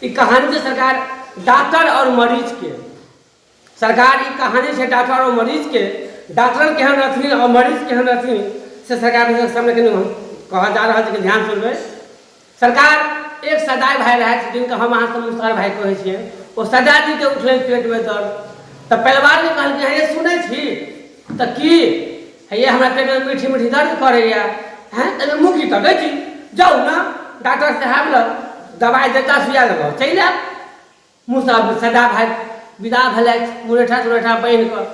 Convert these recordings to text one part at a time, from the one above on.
ये कहानी से सरकार डॉक्टर और मरीज के सरकार ये कहानी से डॉक्टर और मरीज के डॉक्टर केहन रहथिन और मरीज केहन रहथिन से सरकार के सामने कहा जा रहा है कि ध्यान सुनबे। सरकार एक सदाई भाई रहे जिनका हम अहाँ मुस्तार भाई कहै छियै, वो सदा जी के उठले पेट में दर्द तो परिवार में कहल ये सुनै छी तो की ये हमरा पेट में मीठी मीठी दर्द करैया हैं तो मुखी तो दै छी जाऊ ना डॉक्टर साहब लग दवाई देता सुइया लगा चल आब। मुँह सदा भाई विदा भेलै मुरेठा तुरेठा बांधि कऽ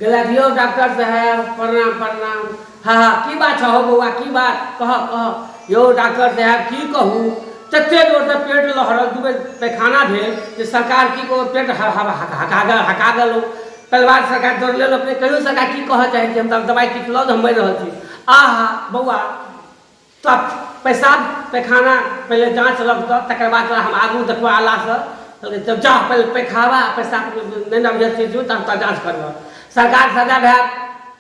गेलथि यौ डॉक्टर साहब प्रणाम प्रणाम। हाँ हाँ की बात छौ बौआ की बात कह कह यौ डॉक्टर साहब की कहू तते जोर से पेट लहरल दू बेर पैखाना भेल जे सरकार की कहू पेट हका गेल परिवार सरकार दौड़ लेल अपने कहियो सरकार की कहऽ चाहै छी हम तब दवाई किछु लऽ हम मरि रहल छी। आहा बौआ तब पेशाब पैखाना पहले जाँच लगतऽ तकर बाद हम आगू देखबालासँ जब जा पहले पैखावा पेशाब नहीं नबजै जो तब तक जाँच करबऽ। सरकार सजा भए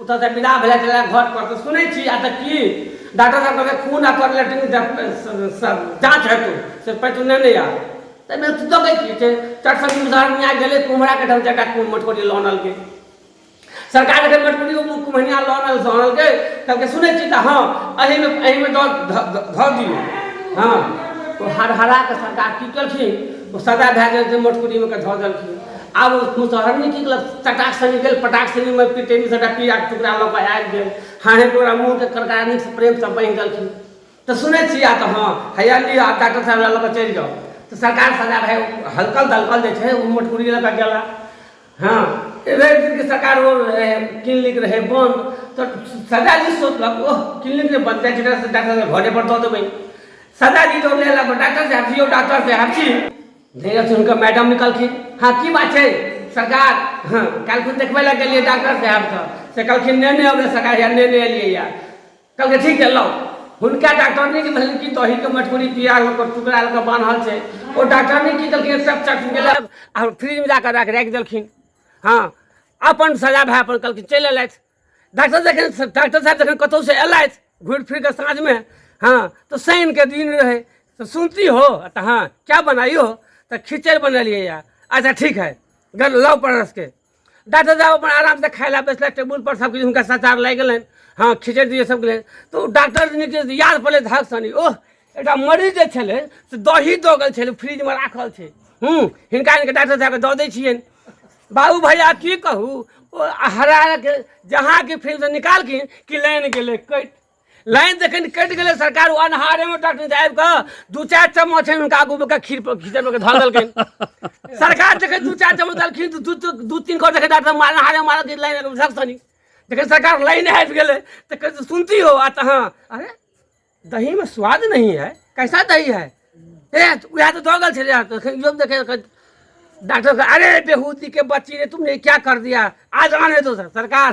ओतऽ से विदा भेलै चला घर पर तो सुनै छी आ तऽ की डॉक्टर साहब कहलकै खून आ कर लेट्रिन जाँच हेतौ से पैटू नहीं आ तब तो गई की चटसटी मुसहर में आ गेलै कुम्हरा के ढंग चटा मटकोरी लौनल के सरकार के मटकोरी कुम्हनिया लौनल सोनल के कहलकै सुनै छी तऽ हाँ एही में धऽ दियौ। हाँ तो हरा के सरकार की केलखिन वो सदा भए गेल मटकोरी में धऽ देलखिन। आब मुसहर ने की चटाक सनी गेल पटाक सनी में पिटेनी सटा पीड़ा टुकड़ा लऽ कऽ आबि गेल हाँ पूरा मुँह के करकारी से प्रेम से बांधि देलखिन तो सुनै छी आ तऽ हाँ हैया लिअ डॉक्टर साहब लऽ कऽ चलि जाओ तो सरकार सजा भाई हल्कल दलकल जे छै वो मटकुरी लऽ कऽ गेला। हाँ एक दिन के सरकार वो क्लिनिक रहे बंद तो सजा जी सोचलक ओह क्लिनिक ने बंद छै डॉक्टर साहब घरे पर दऽ देबै। सजा जी तो लेला डॉक्टर साहब जी डॉक्टर साहब जी धीरे से उनका मैडम निकलखिन हाँ की बात है सरकार हाँ काल्हि देखबै लए गेलियै डॉक्टर साहब से कहलखिन नहीं अबे सरकार या नहीं एलियै या कहलकै ठीक है लो हुनका डॉक्टर ने कहलखिन कि दही के मटकुरी पिया टुकड़ा लऽ कऽ बान्हल छै ओ डॉक्टर ने की कहलखिन सब चट गेलै आ फ्रिज में जाकर राखि देलखिन। हाँ अपन सजा भाई अपन कहलखिन चलि एलथि डॉक्टर साहब जखन कतहु से एलथि घुरि फिर के साँझ में हाँ तो शनि के दिन रहे तो सुनती हो तो हाँ क्या बनाई हो तो खिचड़ी बनलिए या अच्छा ठीक है लौ परस के डॉक्टर साहब अपन आराम से खाए ला बैसला टेबुल पर सब कुछ उनका सचार लागि गेलनि हाँ खिचड़ी दिए सब गेलै तो डॉक्टर ने याद पड़लै धक सनी ओह एकटा मरीज जे छलै से दही दऽ गेल छलै फ्रिज में राखल छै हिनका डॉक्टर साहब के दऽ दै छियनि। बाबू भैया की कहू ओ हरा के जहाँ के फ्रिज से निकालखिन कि लाइन गेलै कटि लाइन जखन कटि गेलै सरकार ओ अन्हारे में डॉक्टर साहब आबि कऽ 2-4 चम्मच हुनका आगू में खीर खिचड़ में धऽ देलखिन। सरकार जखन 2-4 चम्मच देलखिन तो 2-3 को जखन डॉक्टर अन्हारे मारल लाइन सनी जखन सरकार लाइन आबि गेलै तो सुनती हो आता हाँ अरे दही में स्वाद नहीं है कैसा दही है वह तो दो गल छे देखे डॉक्टर अरे बेहूदी के बच्ची ने तुमने क्या कर दिया आज आने दो सरकार।